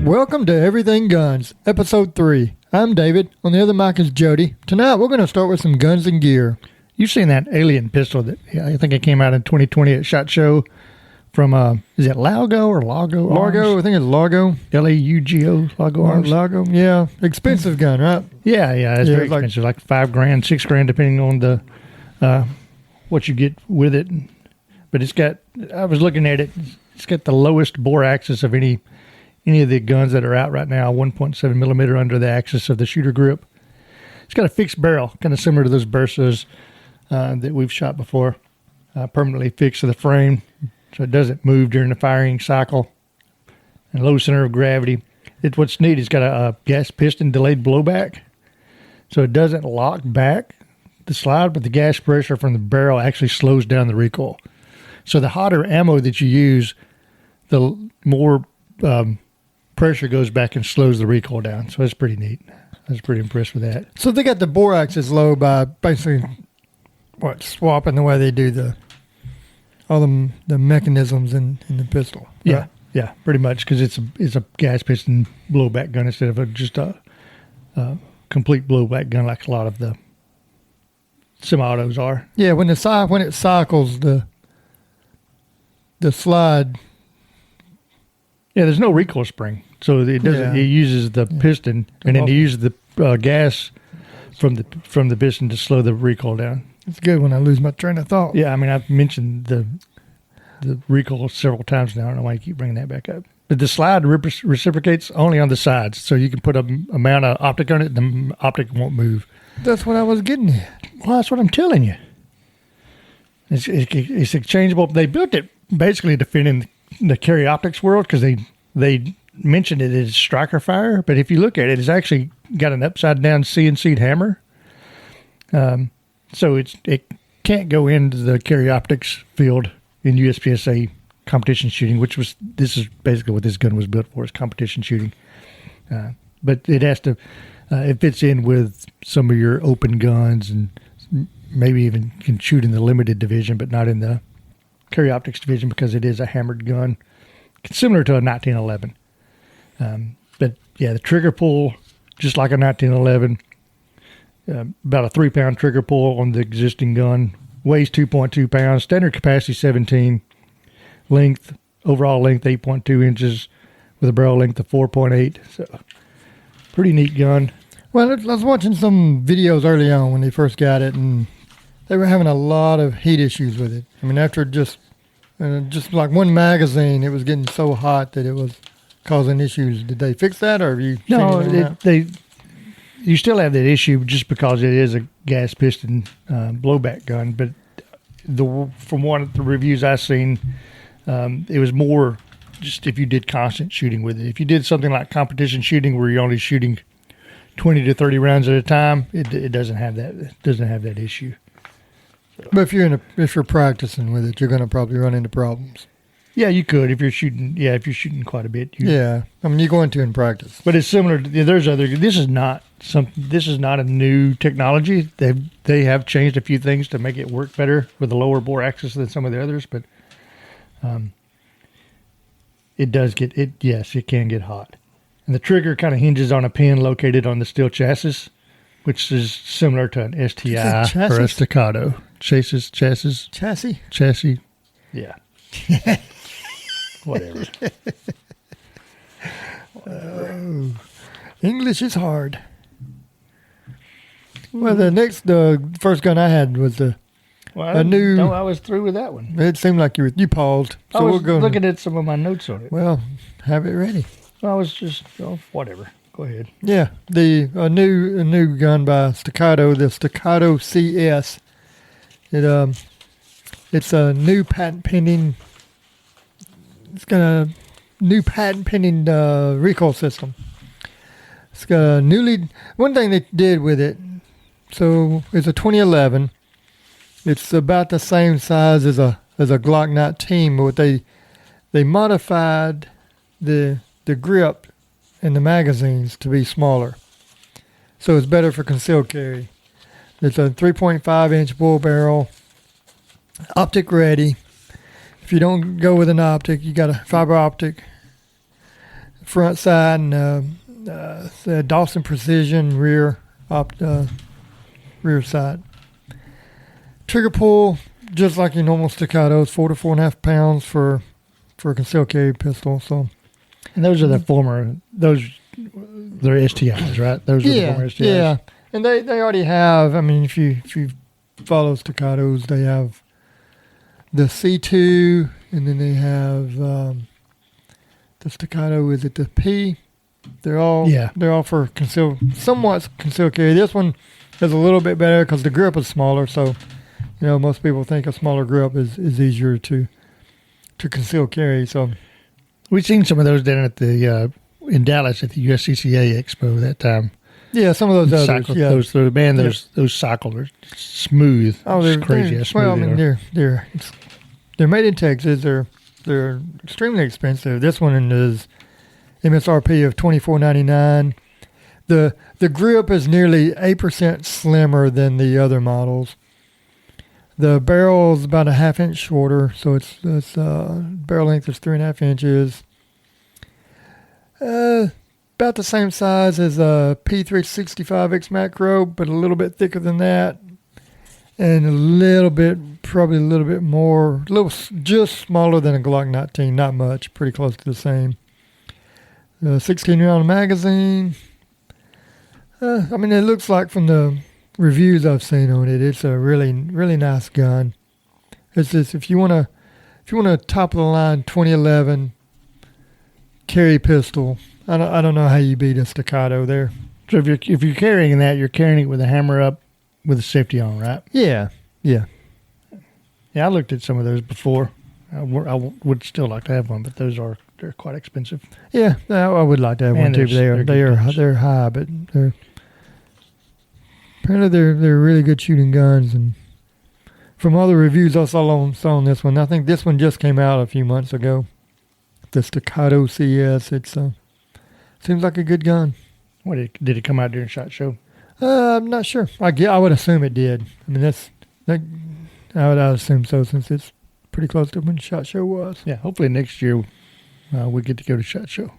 Welcome to Everything Guns, Episode 3. I'm David. On the other mic is Jody. Tonight, we're going to start with some guns and gear. You've seen that alien pistol that I think it came out in 2020 at SHOT Show from, is it Largo or Largo? Largo, Arms? I think it's Largo. L-A-U-G-O, Largo Arms. Largo, yeah. Expensive gun, right? Yeah, it's very expensive, like $5,000, $6,000, depending on the what you get with it. But it's got, I was looking at it, it's got the lowest bore axis of any of the guns that are out right now, 1.7 millimeter under the axis of the shooter grip. It's got a fixed barrel, kind of similar to those Bursas that we've shot before, permanently fixed to the frame, so it doesn't move during the firing cycle, and low center of gravity. What's neat, it's got a gas piston delayed blowback, so it doesn't lock back the slide, but the gas pressure from the barrel actually slows down the recoil. So the hotter ammo that you use, the more pressure goes back and slows the recoil down. So that's pretty neat. I was pretty impressed with that. So they got the bore axis low by basically swapping the way they do all the mechanisms in the pistol. Right? Yeah, pretty much, because it's a gas piston blowback gun instead of just a complete blowback gun like a lot of the semi-autos are. Yeah, when it cycles the slide. Yeah, there's no recoil spring, so it doesn't. Yeah. It uses the piston, and then it uses the gas from the piston to slow the recoil down. It's good when I lose my train of thought. Yeah, I mean, I've mentioned the recoil several times now. I don't know why you keep bringing that back up. But the slide reciprocates only on the sides, so you can put an amount of optic on it, and the optic won't move. That's what I was getting at. Well, that's what I'm telling you. It's exchangeable. They built it basically to fit in the carry optics world because they mentioned it as striker fire, but if you look at it, it's actually got an upside down CNC'd hammer. So it can't go into the carry optics field in USPSA competition shooting, this is basically what this gun was built for, is competition shooting. But it has to, it fits in with some of your open guns and maybe even can shoot in the limited division, but not in the carry optics division because it is a hammered gun. It's similar to a 1911. But yeah, the trigger pull, just like a 1911, about a 3-pound trigger pull on the existing gun, weighs 2.2 pounds, standard capacity 17, overall length 8.2 inches with a barrel length of 4.8. So pretty neat gun. Well, I was watching some videos early on when they first got it, and they were having a lot of heat issues with it. I mean, after just like one magazine, it was getting so hot that it was causing issues. Did they fix that, or have you? No, you still have that issue just because it is a gas piston blowback gun. But from one of the reviews I've seen, it was more just if you did constant shooting with it. If you did something like competition shooting where you're only shooting 20 to 30 rounds at a time, it doesn't have that. It doesn't have that issue. So. But if you're practicing with it, you're going to probably run into problems. Yeah, you could if you're shooting. Yeah, if you're shooting quite a bit. Yeah, I mean, you're going to in practice. But it's similar. There's other. This is not a new technology. They have changed a few things to make it work better with a lower bore axis than some of the others. But it does get it. Yes, it can get hot. And the trigger kind of hinges on a pin located on the steel chassis, which is similar to an STI or a staccato. Chassis. Yeah. Whatever. English is hard. Well, the first gun I had was a new. No, I was through with that one. It seemed like you paused. So I was looking at some of my notes on it. Well, have it ready. I was just whatever. Go ahead. Yeah, a new gun by Staccato, the Staccato CS. It's a new patent pending. It's got a new patent pending recoil system. It's got a one thing they did with it. So it's a 2011. It's about the same size as a Glock 19, but they modified the grip and the magazines to be smaller, so it's better for concealed carry. It's a 3.5 inch bull barrel, optic ready. If you don't go with an optic, you got a fiber optic front side and the Dawson Precision rear side. Trigger pull, just like your normal staccatos, 4 to 4.5 pounds for a concealed carry pistol. So, and those are the former, they're STIs, right? Those are the former STIs. Yeah, and they already have. I mean, if you follow staccatos, they have the C2, and then they have the staccato. Is it the P? They're all for somewhat concealed carry. This one is a little bit better because the grip is smaller. So, most people think a smaller grip is easier to conceal carry. So, we've seen some of those down at the in Dallas at the USPSA Expo that time. Yeah, some of those others. Cycle, those cycles are smooth. Oh, they're crazy. How smooth they're made in Texas. They're extremely expensive. This one is MSRP of $24.99. The grip is nearly 8% slimmer than the other models. The barrel is about a half inch shorter, so it's barrel length is 3.5 inches. About the same size as a P365X Macro, but a little bit thicker than that, and probably a little bit more, just smaller than a Glock 19. Not much, pretty close to the same. 16-round magazine. I mean, it looks like from the reviews I've seen on it, it's a really, really nice gun. It's just if you want a top of the line 2011 carry pistol, I don't know how you beat a staccato there. So if you're carrying that, you're carrying it with a hammer up with a safety on, right? Yeah. Yeah, I looked at some of those before. I would still like to have one, but they're quite expensive. Yeah, I would like to have one too. But they're high, but apparently they're really good shooting guns. And from all the reviews I saw on this one, I think this one just came out a few months ago. The Staccato CS. It's seems like a good gun. What did it come out during SHOT Show? I'm not sure. I would assume it did. I mean, I would assume so, since it's pretty close to when SHOT Show was. Yeah, hopefully next year we get to go to SHOT Show.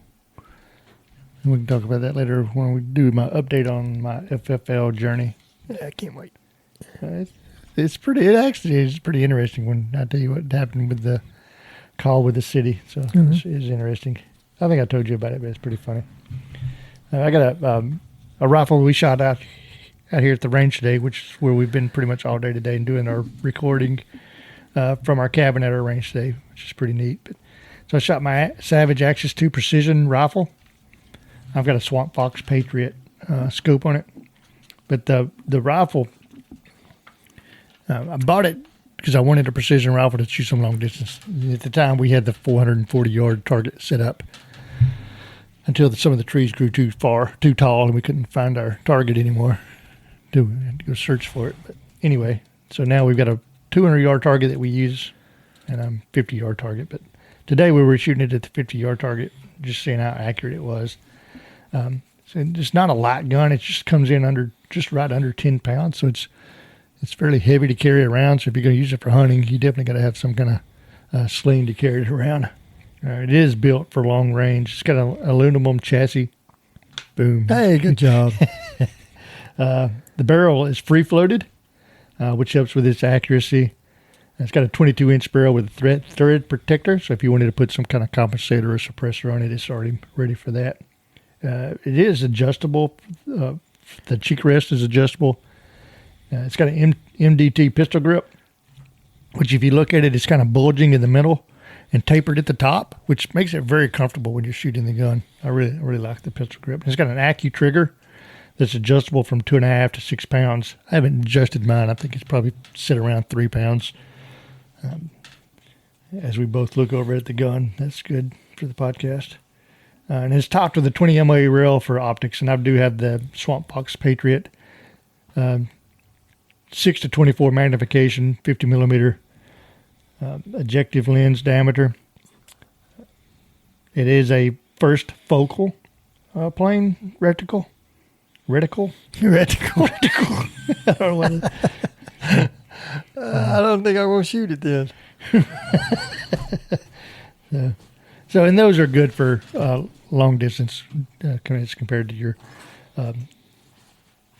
And we can talk about that later when we do my update on my FFL journey. Yeah, I can't wait. It actually is pretty interesting when I tell you what happened with the call with the city. So It's interesting. I think I told you about it, but it's pretty funny. I got a rifle we shot out here at the range today, which is where we've been pretty much all day today and doing our recording from our cabin at our range today, which is pretty neat. So I shot my Savage Axis 2 Precision rifle. I've got a Swamp Fox Patriot scope on it. But the rifle, I bought it because I wanted a precision rifle to shoot some long distance. At the time, we had the 440-yard target set up until some of the trees grew too tall, and we couldn't find our target anymore. We had to go search for it. But anyway, so now we've got a 200-yard target that we use and a 50-yard target. But today we were shooting it at the 50-yard target, just seeing how accurate it was. So it's not a light gun. It just comes in right under 10 pounds. So it's fairly heavy to carry around. So if you're going to use it for hunting, you definitely got to have some kind of sling to carry it around. It is built for long range. It's got an aluminum chassis. Boom. Hey, good job. The barrel is free-floated, which helps with its accuracy. It's got a 22-inch barrel with a thread protector. So if you wanted to put some kind of compensator or suppressor on it, it's already ready for that. It is adjustable. The cheek rest is adjustable. It's got an MDT pistol grip, which if you look at it, it's kind of bulging in the middle and tapered at the top, which makes it very comfortable when you're shooting the gun. I really like the pistol grip. It's got an Accu trigger that's adjustable from 2.5 to 6 pounds. I haven't adjusted mine. I think it's probably sit around 3 pounds. As we both look over at the gun, that's good for the podcast. And it's topped with a 20 MOA rail for optics, and I do have the Swamp Fox Patriot 6 to 24 magnification, 50 millimeter objective lens diameter. It is a first focal plane reticle. Reticle. I don't think I will shoot it then. So, and those are good for long distance as compared to your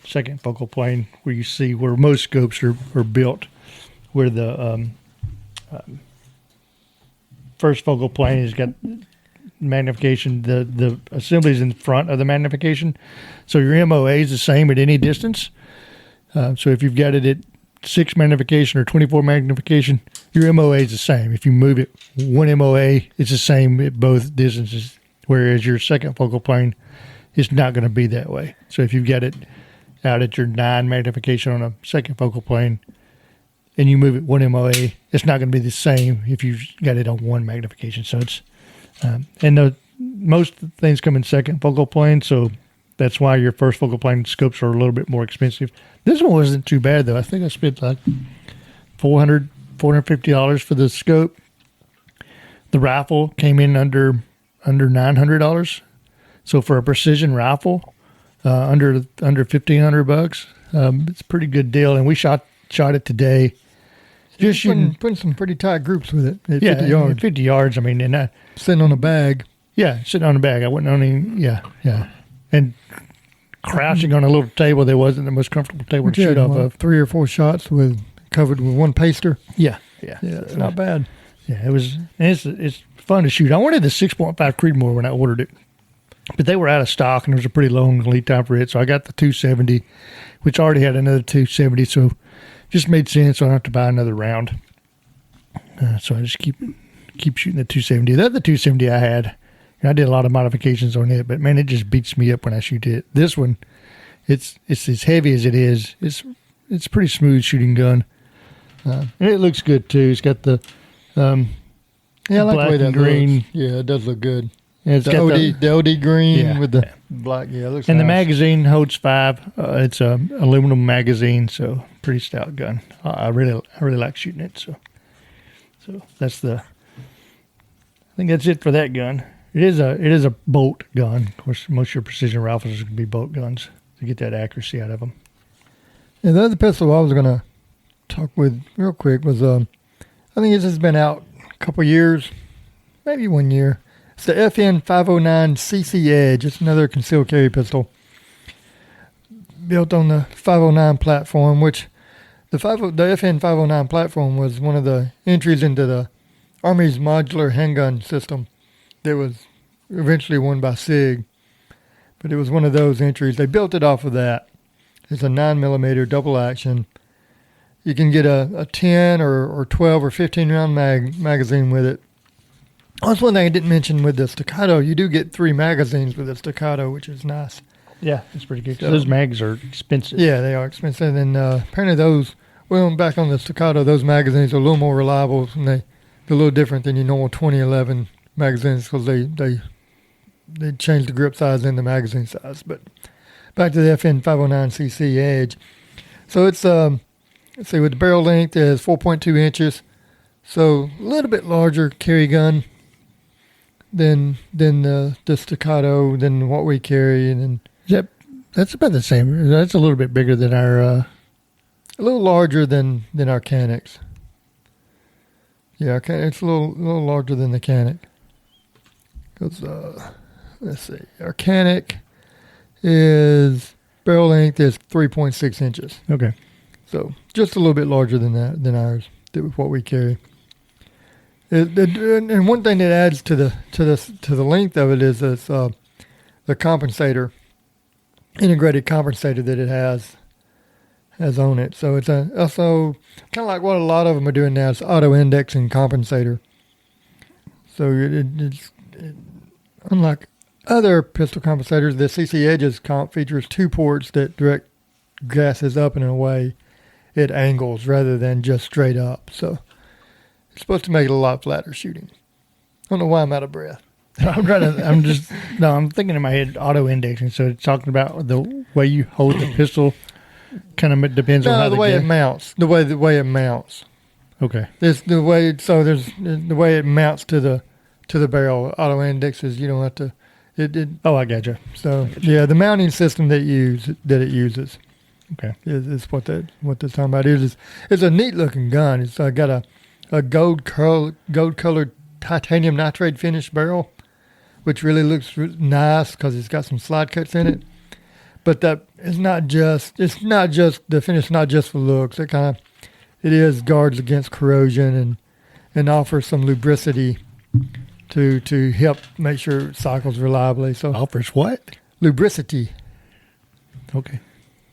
second focal plane, where you see where most scopes are built, where the first focal plane has got magnification, the assembly is in front of the magnification, so your MOA is the same at any distance. So if you've got it at 6 magnification or 24 magnification, your MOA is the same. If you move it 1 MOA, it's the same at both distances, whereas your second focal plane is not going to be that way. So if you've got it out at your 9 magnification on a second focal plane and you move it 1 MOA, it's not going to be the same if you've got it on 1 magnification. So it's, and most things come in second focal plane, so that's why your first focal plane scopes are a little bit more expensive. This one wasn't too bad, though. I think I spent like $450 for the scope. The rifle came in under $900. So for a precision rifle, under $1,500, it's a pretty good deal. And we shot it today. Just putting some pretty tight groups with it at 50 yards. 50 yards. I mean, and sitting on a bag. Yeah, sitting on a bag. I wasn't on any. Yeah. And crouching on a little table that wasn't the most comfortable table to shoot off of. 3 or 4 shots covered with one paster. Yeah. It's not bad. Yeah, it was. It's fun to shoot. I wanted the 6.5 Creedmoor when I ordered it, but they were out of stock, and there was a pretty long lead time for it. So I got the 270, which already had another 270. So just made sense. So I don't have to buy another round. So I just keep shooting the 270. The other 270 I had. I did a lot of modifications on it, but man, it just beats me up when I shoot it. This one, it's as heavy as it is. It's a pretty smooth shooting gun, and it looks good too. It's got the I like black the way that and green. looks. Yeah, it does look good. And it's The got OD green with the black. Yeah, it looks. and the nice. magazine holds 5. It's a aluminum magazine, so pretty stout gun. I really like shooting it. So that's I think that's it for that gun. It is a bolt gun. Of course, most of your precision rifles are going to be bolt guns to get that accuracy out of them. And the other pistol I was going to talk with real quick was, I think this has been out a couple years, maybe 1 year. It's the FN 509 CC Edge. It's another concealed carry pistol built on the 509 platform, which the FN 509 platform was one of the entries into the Army's modular handgun system. That was eventually won by SIG, but it was one of those entries. They built it off of that. It's a 9mm double action. You can get a 10 or 12 or 15 round magazine with it. That's one thing I didn't mention with the Staccato. You do get 3 magazines with the Staccato, which is nice. Yeah, it's pretty good. So, those mags are expensive. Yeah, they are expensive. And apparently back on the Staccato, those magazines are a little more reliable, and they're a little different than your normal 2011 magazines because they changed the grip size and the magazine size. But back to the FN 509cc Edge. So it's let's see, with the barrel length is 4.2 inches, so a little bit larger carry gun than the Staccato, than what we carry, and then that's about the same. That's a little bit bigger than our. A little larger than our Canics. Yeah, it's a little larger than the Canic. Because, let's see, our Canic barrel length is 3.6 inches. Okay. So just a little bit larger than ours, what we carry. And one thing that adds to the length of it is this, the compensator, integrated compensator that it has on it. So it's also kind of like what a lot of them are doing now. It's auto-indexing compensator. So it's unlike other pistol compensators, the CC Edge's comp features 2 ports that direct gases up and away at angles rather than just straight up. So it's supposed to make it a lot flatter shooting. I don't know why I'm out of breath. I'm thinking in my head auto-indexing. So it's talking about the way you hold the pistol. Kind of depends on how the way it mounts. The way it mounts. Okay. There's the way it mounts to the barrel. Auto indexes. You don't have to. Oh, I gotcha. So yeah, the mounting system that it uses. Okay. Is what that's talking about. It's a neat looking gun. It's got a gold colored titanium nitrate finished barrel, which really looks nice because it's got some slide cuts in it. But that it's not just the finish, not just for looks. It is guards against corrosion and offers some lubricity to help make sure it cycles reliably. So offers what? Lubricity. Okay.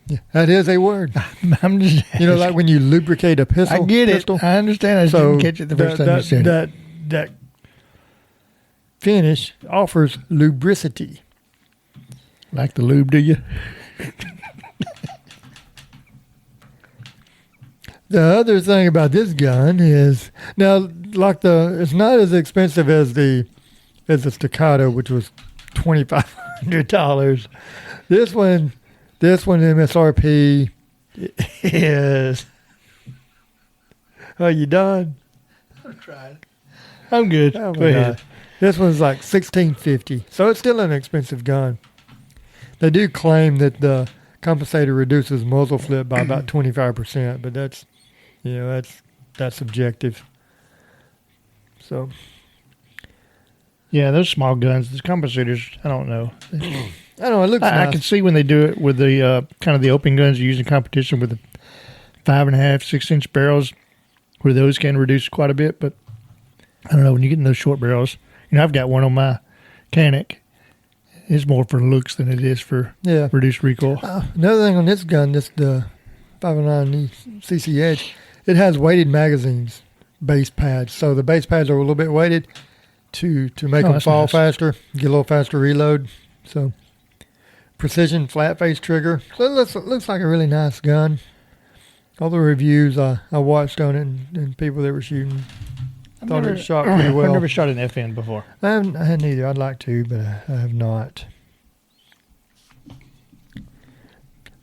Yeah, that is a word. I'm just like when you lubricate a pistol. I get it. Pistol. I understand. I didn't catch it the first time you said it. That finish offers lubricity. Like the lube, do you? The other thing about this gun is now, it's not as expensive as the Staccato, which was $2,500. This one MSRP is. Are you done? I'm trying. I'm good. Oh Go ahead. This one's like $1,650, so it's still an expensive gun. They do claim that the compensator reduces muzzle flip by about 25%, but that's subjective. So, yeah, those small guns, the compensators, I don't know. I don't know. It looks nice. I can see when they do it with the kind of the open guns you use in competition with the 5.5, 6-inch barrels, where those can reduce quite a bit. But I don't know, when you get in those short barrels, I've got one on my Canic. It's more for looks than it is for reduced recoil. Another thing on this gun, the 509cc Edge, it has weighted magazines, base pads. So the base pads are a little bit weighted to make them fall faster, get a little faster reload. So precision flat face trigger. So it looks like a really nice gun. All the reviews I watched on it and people that were shooting thought it shot pretty well. I've never shot an FN before. I hadn't either. I'd like to, but I have not.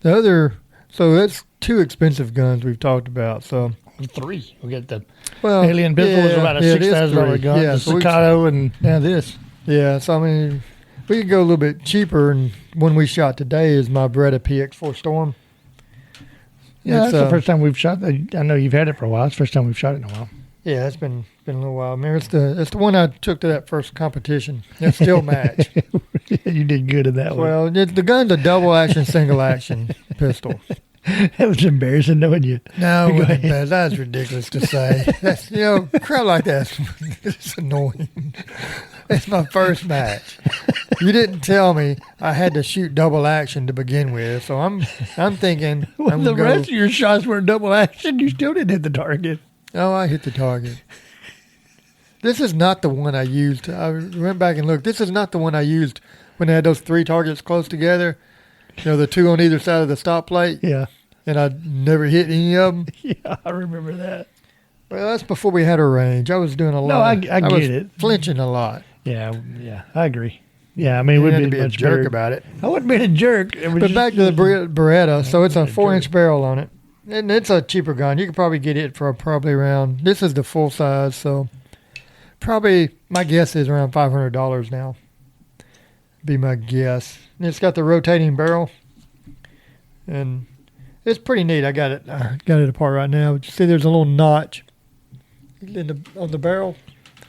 So that's two expensive guns we've talked about. So 3. We got the Alien Pistol was about a $6,000 gun. Yeah, the Staccato and now this. Yeah, so I mean, we could go a little bit cheaper. And one we shot today is my Beretta PX4 Storm. Yeah, that's the first time we've shot. I know you've had it for a while. It's the first time we've shot it in a while. Yeah, it's been a little while. I mean, it's the one I took to that first competition. It still match. You did good in that one. Well, the gun's a double action, single action pistol. That was embarrassing knowing you. No, that's ridiculous to say. That's, crap like that. It's annoying. It's my first match. You didn't tell me I had to shoot double action to begin with, so I'm thinking. Well, the rest of your shots were double action. You still didn't hit the target. Oh, I hit the target. This is not the one I used. I went back and looked. This is not the one I used when I had those 3 targets close together. The 2 on either side of the stop plate. Yeah. And I never hit any of them. Yeah, I remember that. Well, that's before we had a range. I was doing a lot. No, I get it. Flinching a lot. Yeah, I agree. Yeah, I mean, it wouldn't be a jerk about it. I wouldn't be a jerk. But back to the Beretta. So it's a 4-inch barrel on it. And it's a cheaper gun. You could probably get it for probably around, this is the full size, so probably my guess is around $500 now. Be my guess. And it's got the rotating barrel. And it's pretty neat. I got it apart right now. But you see there's a little notch on the barrel.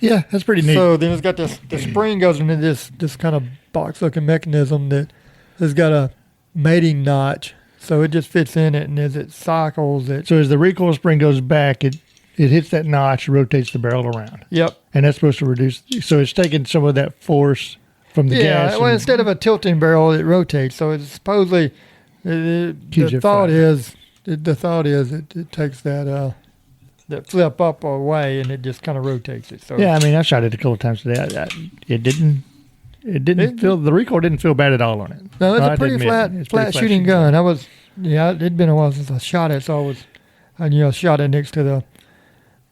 Yeah, that's pretty neat. So then it's got the spring goes into this kind of box-looking mechanism that has got a mating notch. So it just fits in it, and as it cycles, So as the recoil spring goes back, it hits that notch, rotates the barrel around. Yep. And that's supposed to reduce. So it's taking some of that force from the gas. Yeah, well, instead of a tilting barrel, it rotates. So it's supposedly, the thought is it takes that flip up away, and it just kind of rotates it. So yeah, I mean, I shot it a couple of times today. It didn't feel, the recoil didn't feel bad at all on it. No, it's a pretty flat shooting gun. It'd been a while since I shot it, so I shot it next to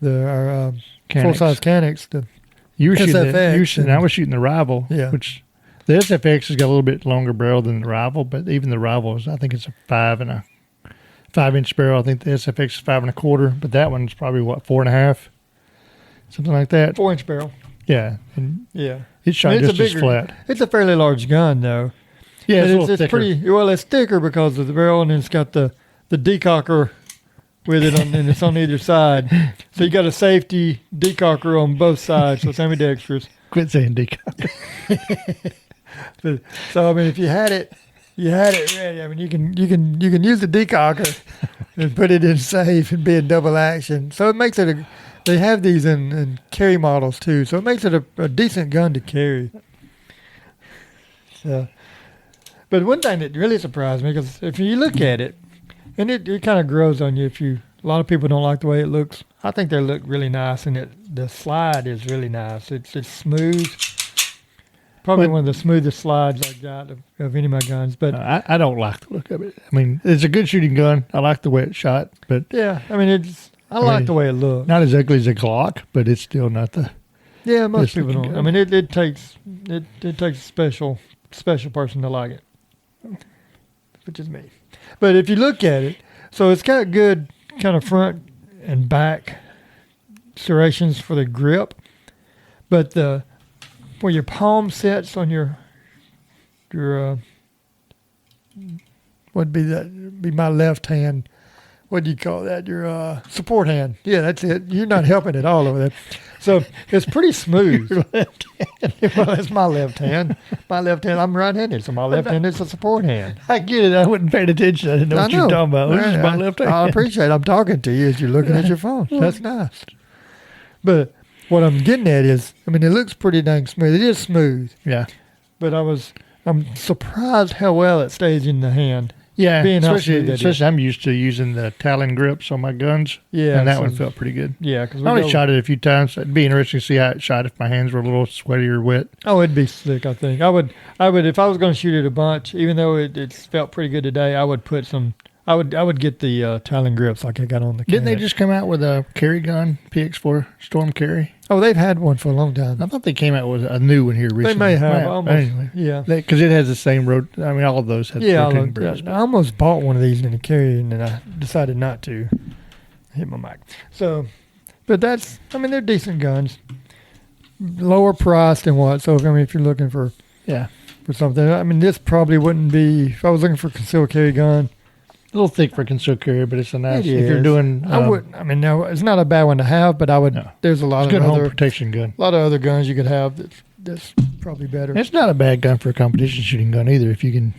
our full-size Canics. You were SFX shooting and I was shooting the Rival, yeah. Which the SFX has got a little bit longer barrel than the Rival, but even the Rival I think it's a 5-inch barrel. I think the SFX is 5 1/4, but that one's probably 4.5, something like that. 4-inch barrel. Yeah, and yeah. It's shot just as flat. It's a fairly large gun, though. Yeah, it's thicker. Pretty well. It's thicker because of the barrel, and it's got the decocker with it, and it's on either side. So you got a safety decocker on both sides, so it's ambidextrous. Quit saying decocker. So I mean, if you had it ready. I mean, you can use the decocker and put it in safe and be in double action. So it makes it they have these in carry models too. So it makes it a decent gun to carry. So, but one thing that really surprised me, because if you look at it, and it kind of grows on you. A lot of people don't like the way it looks. I think they look really nice, and the slide is really nice. It's smooth. Probably one of the smoothest slides I got of any of my guns. But I don't like the look of it. I mean, it's a good shooting gun. I like the way it's shot, but yeah, I mean, I like the way it looks. Not as ugly as a Glock, but it's still not the. Yeah, most people don't. Gun. I mean, it takes a special person to like it, which is me. But if you look at it, so it's got good kind of front and back serrations for the grip, but where your palm sits on your what'd be my left hand. What do you call that? Your support hand. Yeah, that's it. You're not helping at all over there. So it's pretty smooth. Your left hand. Well, that's my left hand. My left hand. I'm right-handed, so my left hand is a support hand. I get it. I wasn't paying attention. I didn't know what you were talking about. This is my left hand. I appreciate it. I'm talking to you as you're looking at your phone. That's nice. But what I'm getting at is, I mean, it looks pretty dang smooth. It is smooth. Yeah. But I'm surprised how well it stays in the hand. Yeah, especially I'm used to using the Talon grips on my guns. Yeah, and that one felt pretty good. Yeah, because I only shot it a few times. It'd be interesting to see how it shot if my hands were a little sweaty or wet. Oh, it'd be slick. I think I would if I was going to shoot it a bunch. Even though it felt pretty good today, I would put some. I would get the Talon grips like I got on the. Didn't they just come out with a carry gun, PX4 Storm Carry? Oh, they've had one for a long time. I thought they came out with a new one here recently. They may have. Almost, anyway, yeah. Because it has the same road. I mean, all of those have rotating barrels. I almost bought one of these in a carry, and then I decided not to. Hit my mic. So, but they're decent guns. Lower priced than what? So, I mean, if you're looking for something, I mean, this probably wouldn't be, if I was looking for a concealed carry gun. A little thick for concealed carry, but it's a nice. If you're doing, no, it's not a bad one to have, but I would. No. There's a lot of good home protection gun. A lot of other guns you could have that's probably better. It's not a bad gun for a competition shooting gun either. If you can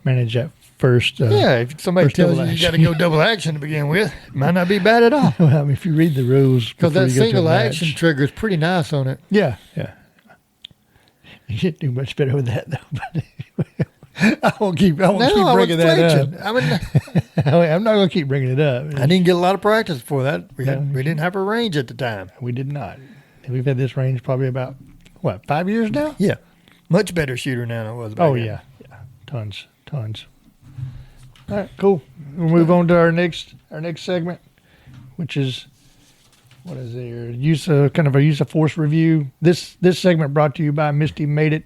manage that first. If somebody tells you got to go double action to begin with, it might not be bad at all. Well, I mean, if you read the rules, because that single action trigger is pretty nice on it. Yeah. You didn't do much better with that though. I won't keep bringing that up. I'm not going to keep bringing it up. I didn't get a lot of practice for that. We didn't have a range at the time. We did not. We've had this range probably about, 5 years now? Yeah. Much better shooter now than I was back then. Yeah. Tons. All right, cool. We'll move on to our next segment, which is, what is there? Use of force review. This segment brought to you by Misty Made It.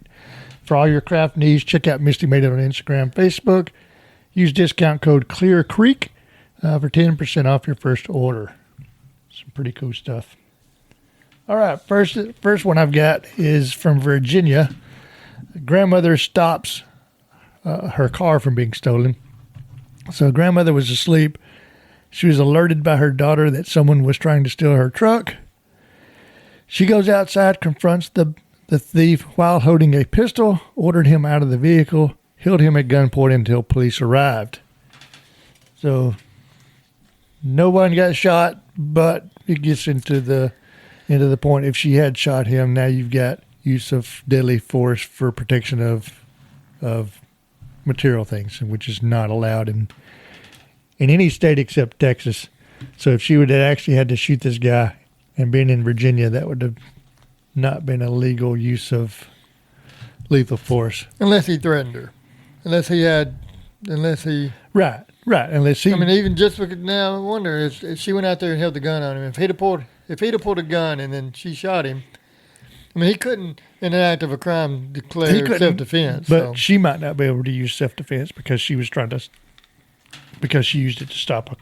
For all your craft needs, check out Misty Made It on Instagram, Facebook. Use discount code Clear Creek for 10% off your first order. Some pretty cool stuff. All right, first one I've got is from Virginia. Grandmother stops her car from being stolen. So grandmother was asleep. She was alerted by her daughter that someone was trying to steal her truck. She goes outside, confronts the thief while holding a pistol, ordered him out of the vehicle, held him at gunpoint until police arrived. So no one got shot, but it gets into the point. If she had shot him, now you've got use of deadly force for protection of material things, which is not allowed in any state except Texas. So if she would have actually had to shoot this guy and been in Virginia, that would have not been a legal use of lethal force. Unless he threatened her. Unless he... Right. Unless he... I mean, even just now, I wonder if she went out there and held the gun on him. If he'd have pulled a gun and then she shot him, I mean, he couldn't, in an act of a crime, declare self-defense. But she might not be able to use self-defense because she used it to stop her.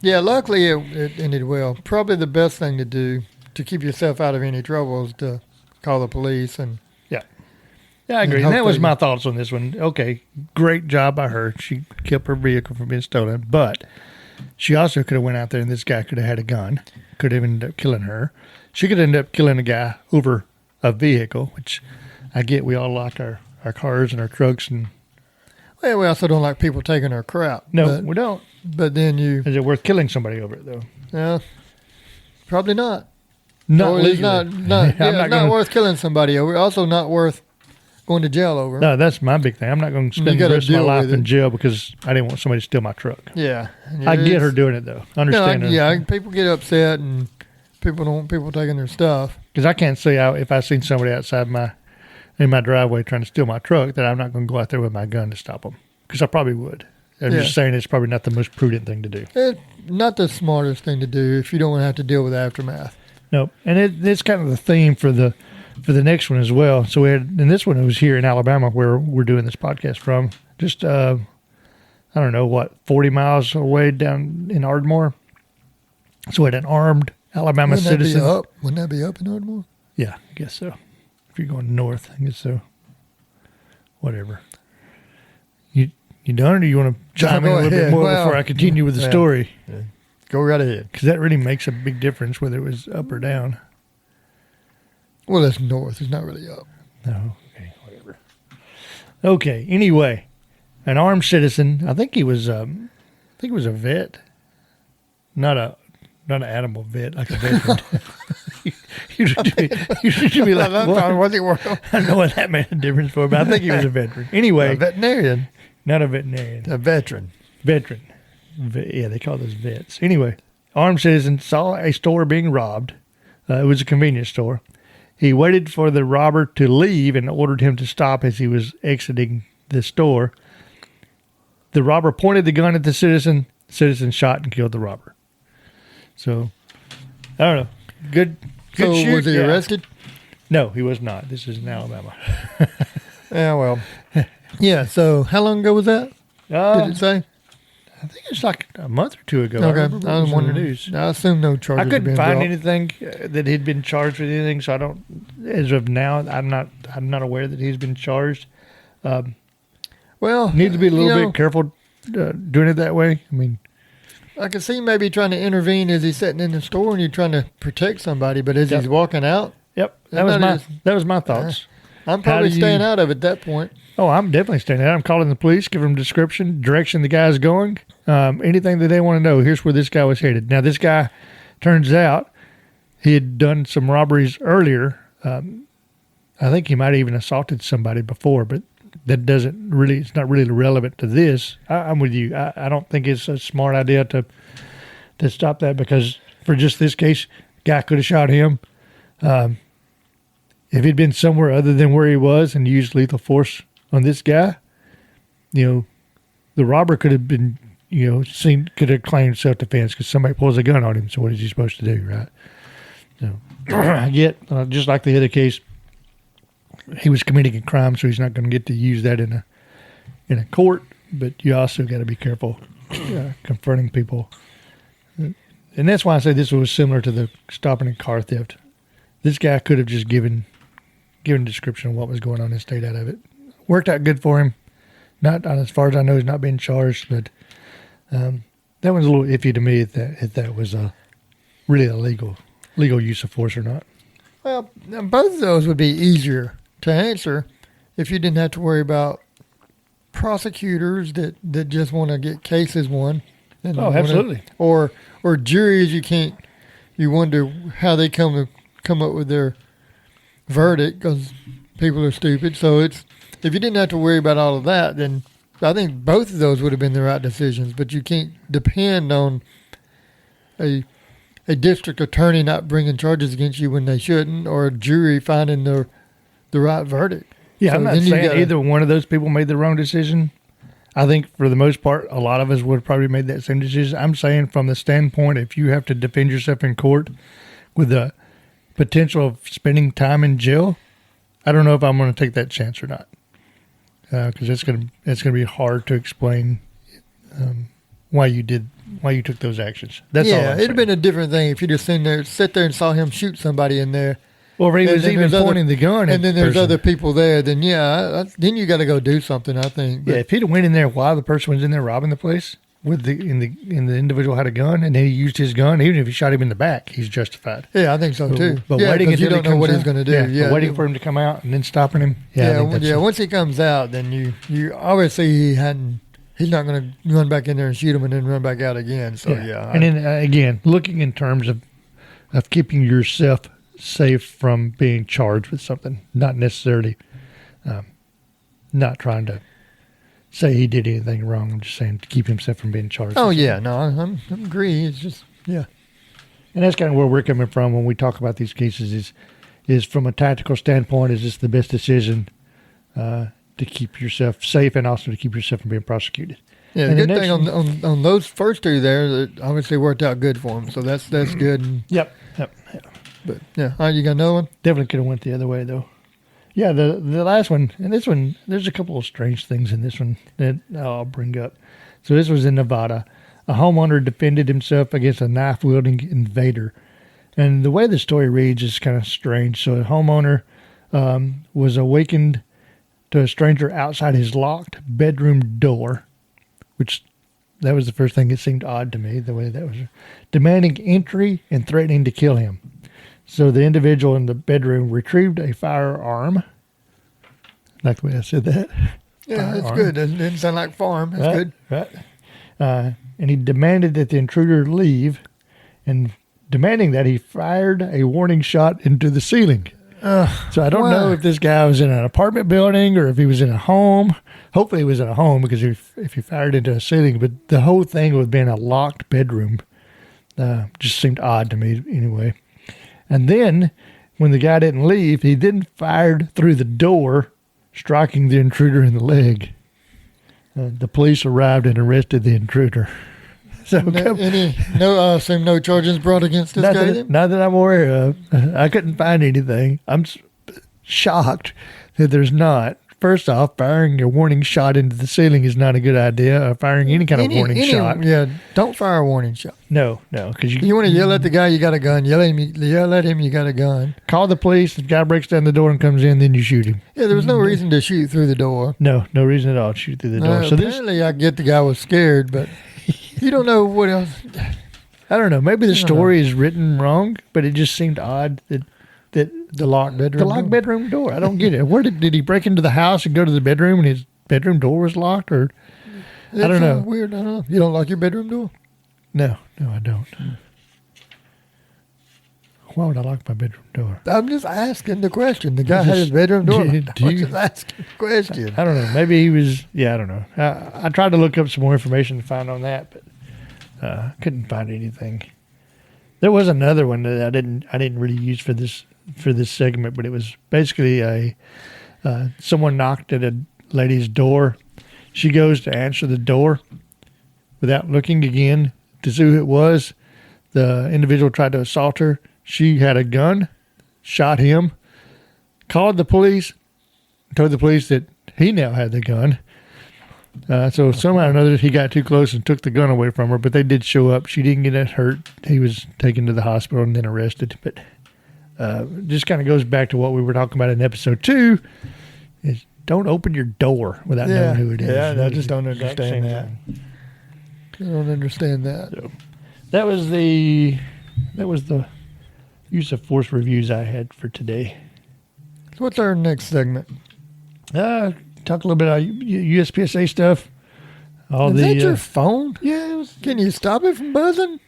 Yeah, luckily it ended well. Probably the best thing to do to keep yourself out of any trouble is to call the police. And I agree. And that was my thoughts on this one. Okay, great job by her. She kept her vehicle from being stolen. But She also could have went out there and this guy could have had a gun, could have ended up killing her. She could end up killing a guy over a vehicle, which I get. We all lock our cars and our trucks. And Well, we also don't like people taking our crap. no, we don't. But then Is it worth killing somebody over it, though? yeah, probably not. Not Or it's legally. not worth killing somebody over. Also not worth going to jail over. No, that's my big thing. I'm not going to spend the gotta rest of my deal life with in it. jail because I didn't want somebody to steal my truck. Yeah. I get It's- her doing it, though. No, Understand her. yeah, people get upset and people don't want people taking their stuff. Because I can't say if I seen somebody outside in my driveway trying to steal my truck that I'm not going to go out there with my gun to stop them. Because I probably would. I'm Yeah. just saying it's probably not the most prudent thing to do. It's not the smartest thing to do if you don't want to have to deal with the aftermath. No, and it's kind of the theme for the next one as well. So we had, and this one was here in Alabama where we're doing this podcast from. Just I don't know 40 miles away down in Ardmore. So we had an armed Alabama citizen. Wouldn't that be up in Ardmore? Yeah, I guess so. If you're going north, I guess so. Whatever. You done, or do you want to chime in a little bit more before I continue with the story? Yeah. Go right ahead. Because that really makes a big difference whether it was up or down. Well, it's north. It's not really up. No, okay, whatever. Okay, anyway, an armed citizen. I think he was a vet, not an animal vet, like a veteran. you should be like, what? I know what that made a difference for, but I think he was a veteran. Anyway, A veterinarian. not a veterinarian, A veteran. veteran. Yeah, they call those vets. Anyway, armed citizen saw a store being robbed. It was a convenience store. He waited for the robber to leave and ordered him to stop as he was exiting the store. The robber pointed the gun at the citizen. The citizen shot and killed the robber. So, I don't know. Good So shoot. was he Yeah. arrested? No, he was not. This is in Alabama. Yeah, well. Yeah, so how long ago was that? Did it say? I think it's like a month or two ago. I Okay. remember I it was was in the wondering. news. I assume no charges I have couldn't been find brought. anything that he'd been charged with anything, so I don't. As of now, I'm not aware that he's been charged. Well, Need to be a little you know, bit careful doing it that way. I mean, I can see maybe trying to intervene as he's sitting in the store and you're trying to protect somebody, but as Yep. he's walking out, yep, That that was my thoughts. I'm probably do you- staying out of it at that point. Oh, I'm definitely staying out. I'm calling the police, giving them description, direction the guy's going, anything that they want to know. Here's where this guy was headed. Now, this guy, turns out, he had done some robberies earlier. I think he might have even assaulted somebody before, but that doesn't really, it's not really relevant to this. I'm with you. I don't think it's a smart idea to stop that because for just this case, guy could have shot him. If he'd been somewhere other than where he was and used lethal force on this guy, the robber could have been, could have claimed self-defense because somebody pulls a gun on him. So what is he supposed to do, right? So I get, just like the other case, he was committing a crime, so he's not going to get to use that in a court. But you also got to be careful confronting people, and that's why I say this was similar to the stopping a car theft. This guy could have just given a description of what was going on and stayed out of it. Worked out good for him. Not as far as I know, he's not being charged, but that was a little iffy to me if that was really a legal use of force or not. Well, both of those would be easier to answer if you didn't have to worry about prosecutors that just want to get cases won. And Absolutely. Or juries you wonder how they come up with their verdict because people are stupid. So if you didn't have to worry about all of that, then I think both of those would have been the right decisions. But you can't depend on a district attorney not bringing charges against you when they shouldn't, or a jury finding the right verdict. Yeah, So I'm not then you saying gotta- either one of those people made the wrong decision. I think for the most part, a lot of us would have probably made that same decision. I'm saying from the standpoint, if you have to defend yourself in court with the potential of spending time in jail, I don't know if I'm going to take that chance or not, because it's going to be hard to explain why you took those actions. That's all. it'd have been a different thing if you just sit there and saw him shoot somebody in there. Well, he And was then even there's pointing the gun at And then the there's person. other people there. Then then you got to go do something. I think. But Yeah, if he'd have went in there while the person was in there robbing the place, with the individual had a gun, and then he used his gun, even if he shot him in the back, he's justified. Yeah, I think so too. But yeah, waiting because until you don't he know what comes he's out. going to do. Yeah, waiting for him to come out and then stopping him. I think that's Once he comes out, then you obviously he's not going to run back in there and shoot him and then run back out again. So and then again, looking in terms of keeping yourself safe from being charged with something, not necessarily not trying to say he did anything wrong. I'm just saying to keep himself from being charged. Oh yeah, no, I agree. It's just and that's kind of where we're coming from when we talk about these cases. Is from a tactical standpoint, is this the best decision to keep yourself safe and also to keep yourself from being prosecuted? Yeah, the good thing on those first two there, that obviously worked out good for him. So that's good. And, Yep. But you got another one? Definitely could have went the other way though. Yeah, the last one, and this one, there's a couple of strange things in this one that I'll bring up. So this was in Nevada. A homeowner defended himself against a knife-wielding invader. And the way the story reads is kind of strange. So a homeowner was awakened to a stranger outside his locked bedroom door, which that was the first thing that seemed odd to me, the way that was, demanding entry and threatening to kill him. So the individual in the bedroom retrieved a firearm. Like the way I said that. Yeah, Firearm. that's good. It didn't sound like farm. That's good. Right. And he demanded that the intruder leave. And demanding that, he fired a warning shot into the ceiling. So I don't know if this guy was in an apartment building or if he was in a home. Hopefully he was in a home because if he fired into a ceiling. But the whole thing would have been a locked bedroom. Just seemed odd to me anyway. And then, when the guy didn't leave, he then fired through the door, striking the intruder in the leg. The police arrived and arrested the intruder. So, I assume no charges brought against this guy? Not that I'm aware of. I couldn't find anything. I'm shocked that there's not. First off, firing a warning shot into the ceiling is not a good idea. Firing any kind of warning shot. Yeah, don't fire a warning shot. No, because you want to yell at the guy, you got a gun. Yell at him, you got a gun. Call the police. If the guy breaks down the door and comes in, then you shoot him. Yeah, there was no reason to shoot through the door. No reason at all to shoot through the door. So apparently, I get the guy was scared, but you don't know what else. I don't know. Maybe the story is written wrong, but it just seemed odd that the locked bedroom door. I don't get it. Where did he break into the house and go to the bedroom and his bedroom door was locked? Or I don't know. Weird. I don't know. You don't lock your bedroom door? No, I don't. Why would I lock my bedroom door? I'm just asking the question. The guy had his bedroom door. I'm just asking the question. I don't know. Maybe he was. Yeah, I don't know. I tried to look up some more information to find on that, but couldn't find anything. There was another one that I didn't really use for this segment, but it was basically someone knocked at a lady's door. She goes to answer the door without looking again to see who it was. The individual tried to assault her. She had a gun, shot him, called the police, told the police that he now had the gun. So somehow or another, he got too close and took the gun away from her, but they did show up. She didn't get hurt. He was taken to the hospital and then arrested. But just kind of goes back to what we were talking about in episode 2, is don't open your door without knowing who it is. Yeah, I just don't understand that. I don't understand that. So that was the use of force reviews I had for today. So what's our next segment? Talk a little bit about USPSA stuff. Is that your phone? Yeah. Can you stop it from buzzing?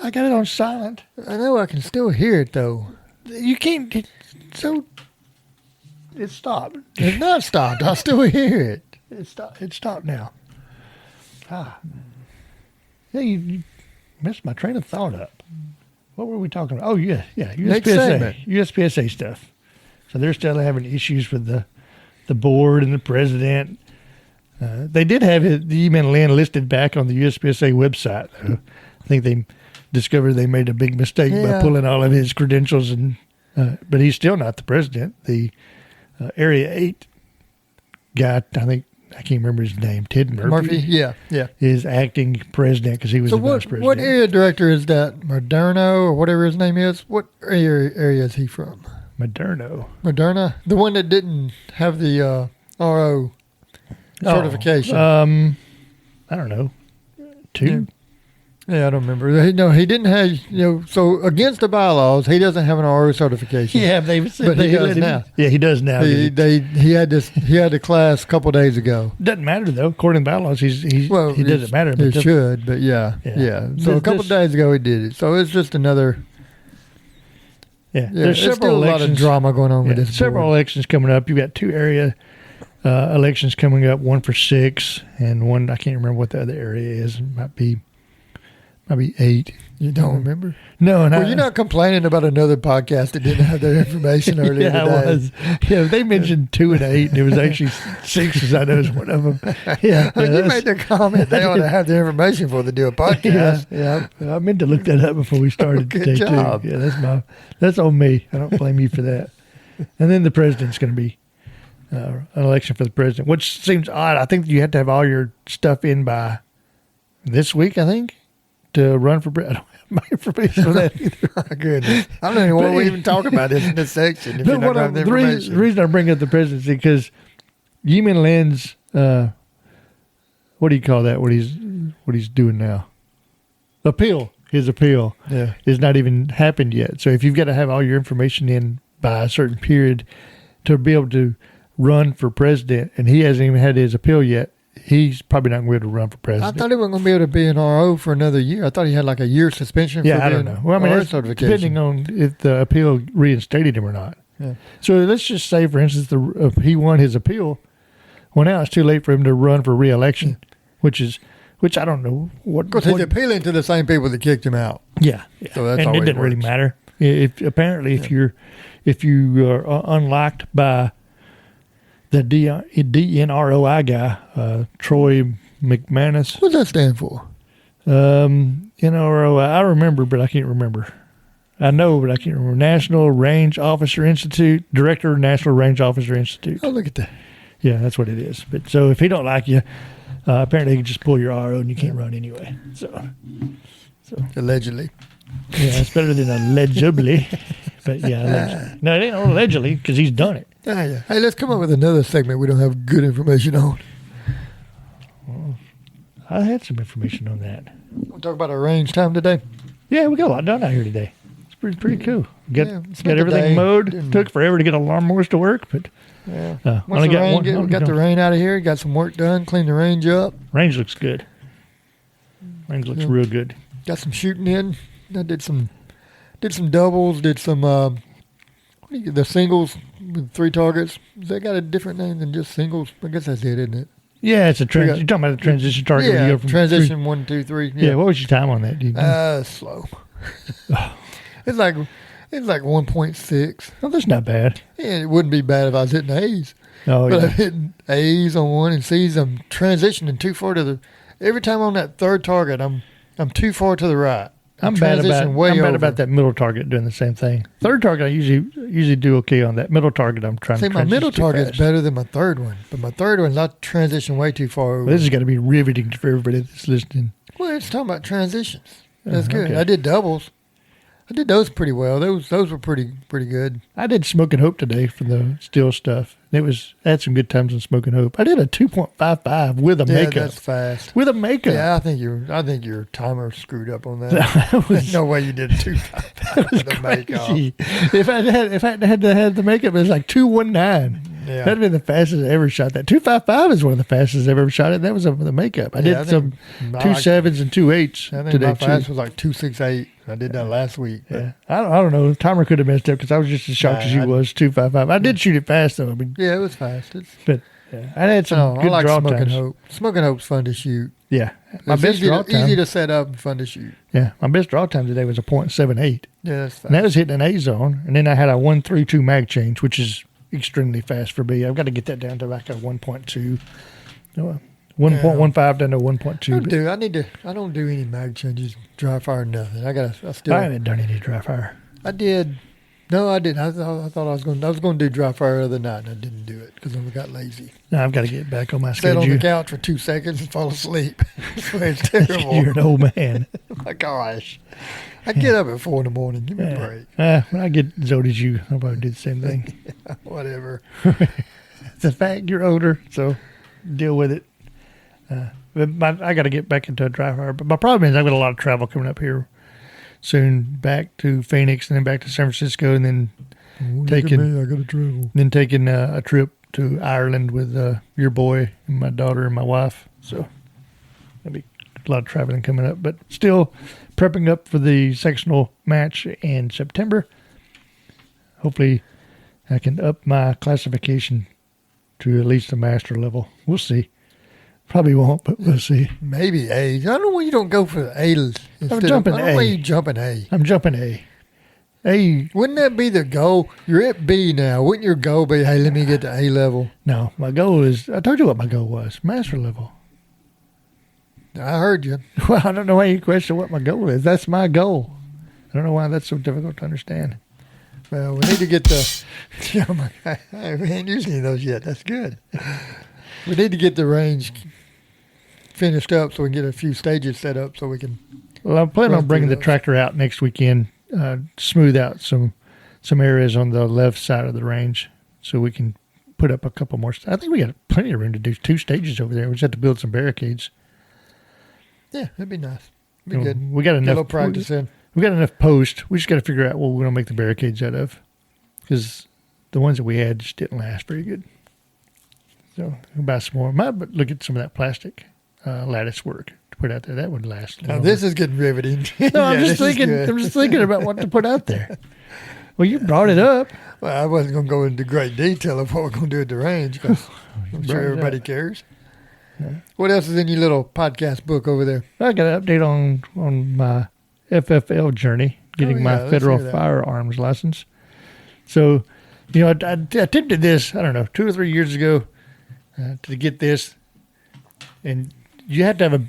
I got it on silent. I know I can still hear it, though. You can't. It stopped. It's not stopped. I still hear it. It stopped now. Yeah, you messed my train of thought up. What were we talking about? Oh, yeah. USPSA stuff. So they're still having issues with the board and the president. They did have the E-Man Lynn listed back on the USPSA website. I think they discovered they made a big mistake by pulling all of his credentials, and but he's still not the president. The Area 8 guy, I can't remember his name, Ted Murphy. Yeah. Is acting president because he was the vice president. What area director is that? Moderno or whatever his name is? What area is he from? Moderna? The one that didn't have the RO certification. I don't know. 2. Yeah, I don't remember. No, he didn't have, so against the bylaws, he doesn't have an RO certification. Yeah, but he does now. Yeah, he does now. He had the class a couple days ago. Doesn't matter though. According to bylaws, he doesn't matter. It should, but yeah. So a couple days ago he did it. So it's just another. Yeah, there's several a lot of drama going on with this. Several elections coming up. You've got 2 area elections coming up. One for 6, and one I can't remember what the other area is. It might be 8. You don't remember? No, Were you not complaining about another podcast that didn't have their information earlier today? I was. Yeah, they mentioned 2 and 8, and it was actually 6, as I know is one of them. Yeah, you made the comment they ought to have the information before they do a podcast. Yeah. I meant to look that up before we started Good today job. too. Yeah, that's on me. I don't blame you for that. And then the president's going to be an election for the president, which seems odd. I think you have to have all your stuff in by this week, I think, to run for president. I don't have my information for that either. My goodness. I don't even want to even talk about this in this section if you're not going to have the information. The reason I bring up the presidency, because Yeeman Lynn's, what do you call that, what he's doing now? His appeal is not even happened yet. So if you've got to have all your information in by a certain period to be able to run for president, and he hasn't even had his appeal yet, he's probably not going to be able to run for president. I thought he wasn't going to be able to be an RO for another year. I thought he had like a year suspension for I don't know. Well, I mean, RO it's certification. depending on if the appeal reinstated him or not. Yeah. So let's just say, for instance, he won his appeal. Well, now it's too late for him to run for re-election, which I don't know what. Because he's appealing to the same people that kicked him out. Yeah. So that's and all it didn't really matter. If you are unlocked by the DNROI guy, Troy McManus. What does that stand for? NROI. I remember, but I can't remember. I know, but I can't remember. National Range Officer Institute, Director of National Range Officer Institute. Oh, look at that. Yeah, that's what it is. But so if he don't like you, apparently he can just pull your RO and you can't run anyway. So Allegedly. yeah, it's better than allegedly. But yeah, allegedly. No, it ain't allegedly because he's done it. Yeah. Hey, let's come up with another segment we don't have good information on. Well, I had some information on that. We'll talk about our range time today. Yeah, we got a lot done out here today. It's pretty cool. Got spent the everything day. mowed. Took forever to get lawnmowers to work, but Yeah. Once we got the rain out of here, got some work done, cleaned the range up. Range looks good. Range looks real good. Got some shooting in. I did some doubles, did some the singles with 3 targets. They got a different name than just singles. I guess that's it, isn't it? Yeah, it's a you're talking about the transition target. Yeah, where you go from transition 1, 2, 3. Yeah. What was your time on that? Do you know? Slow. It's like 1.6. Oh, that's not bad. Yeah, it wouldn't be bad if I was hitting A's. Oh, But yeah. I'm hitting A's on 1 and C's. I'm transitioning too far to the. Every time on that 3rd target, I'm too far to the right. I'm bad about that middle target doing the same thing. 3rd target, I usually do okay on that. Middle target, I'm trying to. See, my middle target's better than my 3rd one, but my 3rd one's not transition way too far over. Well, this has got to be riveting for everybody that's listening. Well, it's talking about transitions. That's good. Okay. I did doubles. I did those pretty well. Those were pretty good. I did Smoke and Hope today for the steel stuff. I had some good times on Smoke and Hope. I did a 2.55 with a makeup. That's fast. With a makeup. Yeah, I think your timer screwed up on that. There's no way you did a 2.55 with a makeup. If I had to have the makeup, it was like 219. Yeah. That'd been the fastest I ever shot that. 255 is one of the fastest I've ever shot it. That was with the makeup. I did some 2.7s and 2.8s I think today my fast too. was like 2.68. I did that last week. Yeah. I don't know. The timer could have messed up because I was just as shocked as you was. 2.55. I did shoot it fast though. I mean, yeah, it was fast. but I had some good I like draw Smoke and times. Hope. Smoke and Hope's fun to shoot. Yeah, my It's best draw time. easy to set up and fun to shoot. Yeah, my best draw time today was a .78. Yeah, that's fast. And that was hitting an A zone, and then I had a 1.32 mag change, which is extremely fast for me. I've got to get that down to like a 1.2, 1.15 down to 1.2. I don't do any mag changes, dry fire, nothing. I haven't done any dry fire. I did. No, I didn't. I thought I was going to do dry fire the other night, and I didn't do it because I got lazy. No, I've got to get back on my Sat schedule. on the couch for 2 seconds and fall asleep. It's terrible. You're an old man. Oh my gosh. I get up at 4 in the morning. Give me a break. When I get as old as you, I'll probably do the same thing. Whatever. It's a fact. You're older, so deal with it. I got to get back into a dry fire. But my problem is I've got a lot of travel coming up here soon, back to Phoenix and then back to San Francisco, and then taking I got to travel. taking a trip to Ireland with your boy and my daughter and my wife. So there'll be a lot of traveling coming up, but still prepping up for the sectional match in September. Hopefully I can up my classification to at least a master level. We'll see. Probably won't, but we'll see. Maybe A. I don't know why you don't go for A. I'm jumping I don't know A. why you jumping A. I'm jumping A. A. Wouldn't that be the goal? You're at B now. Wouldn't your goal be, hey, let me get to A level? No, my goal is, I told you what my goal was, master level. I heard you. Well, I don't know why you question what my goal is. That's my goal. I don't know why that's so difficult to understand. Well, we need to get the. Oh my God, we ain't used any of those yet. That's good. We need to get the range finished up so we can get a few stages set up so we can. Well, I'm planning on Run bringing through the those. tractor out next weekend, smooth out some areas on the left side of the range so we can put up a couple more. I think we got plenty of room to do 2 stages over there. We just have to build some barricades. Yeah, that'd be nice. Be good. We got Get a enough little practice in. We got enough posts. We just got to figure out what we're going to make the barricades out of, because the ones that we had just didn't last very good. So we'll buy some more. Might look at some of that plastic lattice work to put out there. That would last. Now, this is getting riveting. No, I'm Yeah, just this is thinking. good. I'm just thinking about what to put out there. Well, you brought it up. Well, I wasn't going to go into great detail of what we're going to do at the range because I'm sure Brought it everybody up. cares. What else is in your little podcast book over there? I got an update on my FFL journey, getting Oh, yeah, my let's federal hear that. firearms license. So, I attempted this, I don't know, 2 or 3 years ago to get this. And you have to have a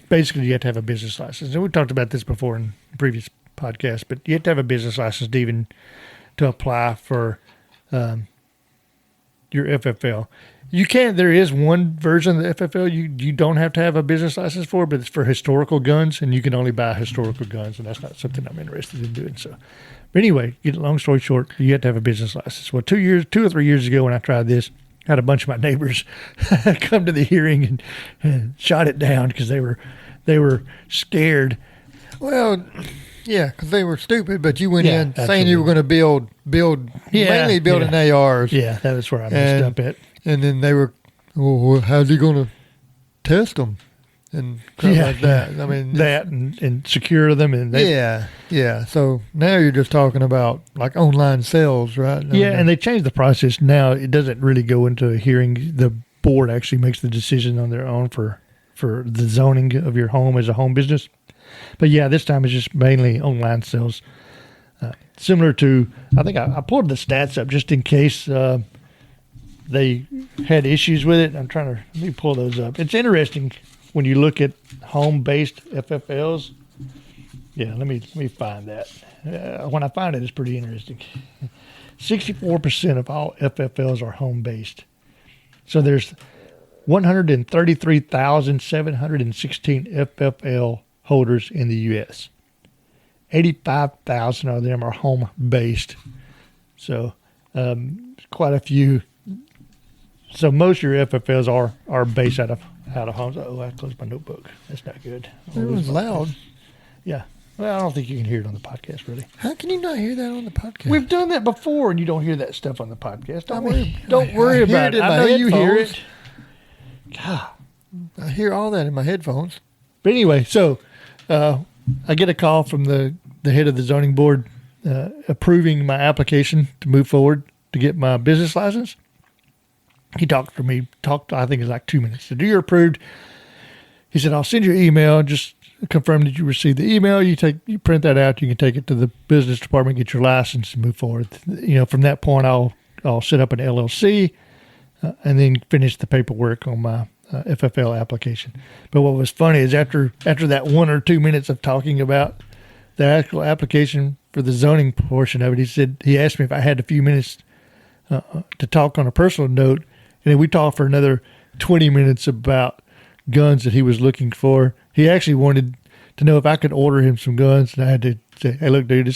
business license. And we talked about this before in previous podcasts, but you have to have a business license to apply for your FFL. There is one version of the FFL you don't have to have a business license for, but it's for historical guns, and you can only buy historical guns, and that's not something I'm interested in doing. So, but anyway, long story short, you have to have a business license. Well, 2 or 3 years ago when I tried this, I had a bunch of my neighbors come to the hearing and shot it down because they were scared. Well, yeah, because they were stupid, but you went Yeah, in saying you were going to build mainly building ARs. Yeah, that was where I messed up at. And then they were, well, how's he going to test them? And crap like that. I mean, that and secure them. And yeah. So now you're just talking about like online sales, right? Yeah, and they changed the process. Now it doesn't really go into a hearing. The board actually makes the decision on their own for the zoning of your home as a home business. But yeah, this time it's just mainly online sales. Similar to, I think I pulled the stats up just in case they had issues with it. Let me pull those up. It's interesting when you look at home-based FFLs. Yeah, let me find that. When I find it, it's pretty interesting. 64% of all FFLs are home-based. So there's 133,716 FFL holders in the U.S. 85,000 of them are home-based. So quite a few. So most of your FFLs are based out of homes. Oh, I closed my notebook. That's not good. It was loud. Yeah. Well, I don't think you can hear it on the podcast, really. How can you not hear that on the podcast? We've done that before, and you don't hear that stuff on the podcast. Don't I worry hear about it it. in I my know you hear headphones. it. God. I hear all that in my headphones. But anyway, so I get a call from the head of the zoning board approving my application to move forward to get my business license. He talked, I think it was like 2 minutes. He said, you're approved. He said, I'll send you an email. Just confirm that you received the email. You print that out. You can take it to the business department, get your license, and move forward. From that point, I'll set up an LLC and then finish the paperwork on my FFL application. But what was funny is after that 1 or 2 minutes of talking about the actual application for the zoning portion of it, he asked me if I had a few minutes to talk on a personal note. And then we talked for another 20 minutes about guns that he was looking for. He actually wanted to know if I could order him some guns. And I had to say, hey, look, dude, I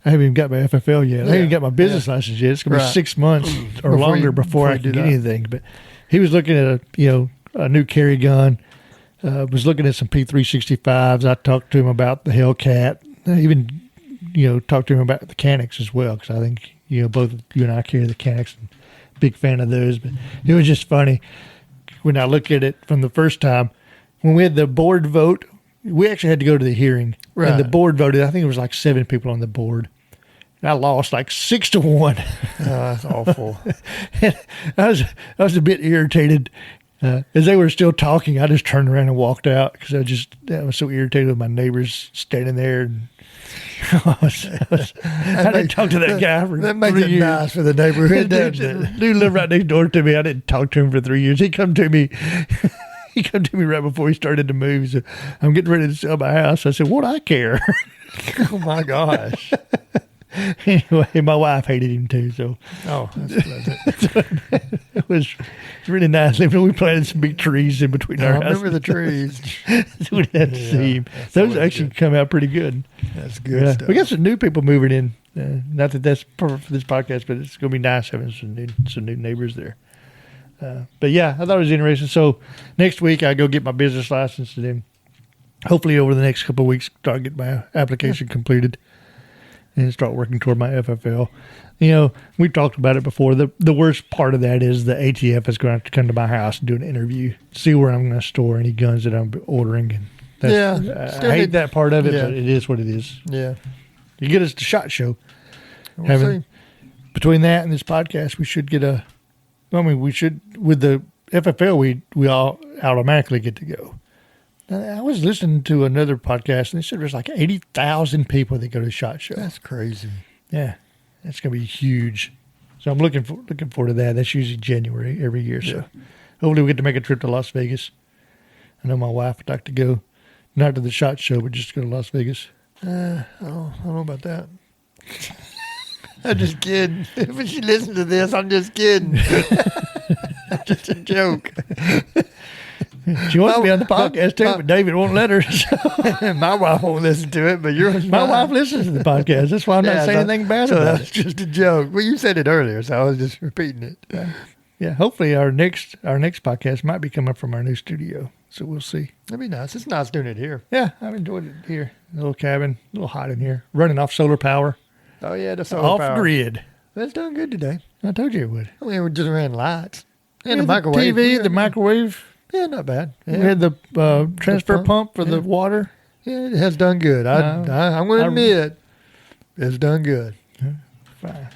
haven't even got my FFL yet. I haven't even got my business license yet. It's going to be 6 months or longer before I can get anything. But he was looking at a new carry gun. was looking at some P365s. I talked to him about the Hellcat. I even, talked to him about the Canics as well, because I think, both you and I carry the Canics. And big fan of those. But it was just funny when I look at it from the first time. When we had the board vote, we actually had to go to the hearing. Right. And the board voted. I think it was like 7 people on the board. And I lost like 6-1. Oh, that's awful. And I was a bit irritated. As they were still talking, I just turned around and walked out because I was so irritated with my neighbors standing there. And I didn't talk to that guy for that makes 3 it years. nice for the neighborhood, doesn't it? Dude lived right next door to me. I didn't talk to him for 3 years. He come to me. He come to me right before he started to move. He said, "I'm getting ready to sell my house." I said, "What I care?" Oh my gosh. Anyway, my wife hated him too. So That's pleasant. it was really nice. We planted some big trees in between our I remember houses. the trees. So we didn't have to see him. that's Those always actually good. come out pretty good. That's good Yeah. stuff. We got some new people moving in. Not that that's perfect for this podcast, but it's going to be nice having some new neighbors there. But yeah, I thought it was interesting. So next week I go get my business license, and then hopefully over the next couple of weeks start getting my application completed and start working toward my FFL. We've talked about it before. The worst part of that is the ATF is going to have to come to my house and do an interview, see where I'm going to store any guns that I'm ordering. And I hate that part of it, but it is what it is. Yeah. You get us to SHOT Show. We'll see. Between that and this podcast, we should get we should, with the FFL, we all automatically get to go. Now, I was listening to another podcast, and they said there's like 80,000 people that go to SHOT Show. That's crazy. Yeah, that's going to be huge. So I'm looking forward to that. That's usually January every year. So hopefully we get to make a trip to Las Vegas. I know my wife would like to go, not to the SHOT Show, but just go to Las Vegas. I don't know about that. I'm just kidding. When she listens to this, I'm just kidding. Just a joke. She wants to be on the podcast too, but David won't let her. So. My wife won't listen to it, but yours. My wife listens to the podcast. That's why I'm not saying anything bad so about that's it. just a joke. Well, you said it earlier, so I was just repeating it. Yeah, hopefully our next podcast might be coming from our new studio. So we'll see. That'd be nice. It's nice doing it here. Yeah, I've enjoyed it here. A little cabin, a little hot in here. Running off solar power. Oh, yeah, the solar Off power. grid. That's done good today. I told you it would. I mean, we just ran lights. And Yeah, the microwave. TV, the microwave. Yeah, not bad. Yeah. We had the transfer pump for Yeah. the water. Yeah, it has done good. I'm going to admit, it's done good. Fine.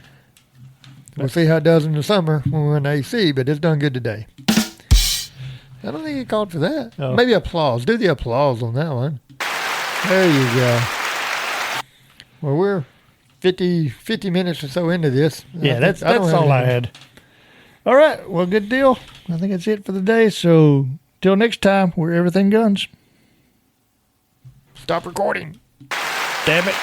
We'll see how it does in the summer when we're in AC, but it's done good today. I don't think he called for that. Oh. Maybe applause. Do the applause on that one. There you go. Well, we're 50 minutes or so into this. Yeah, that's don't have all I anything. had. All right. Well, good deal. I think that's it for the day. So till next time, where everything guns. Stop recording. Damn it.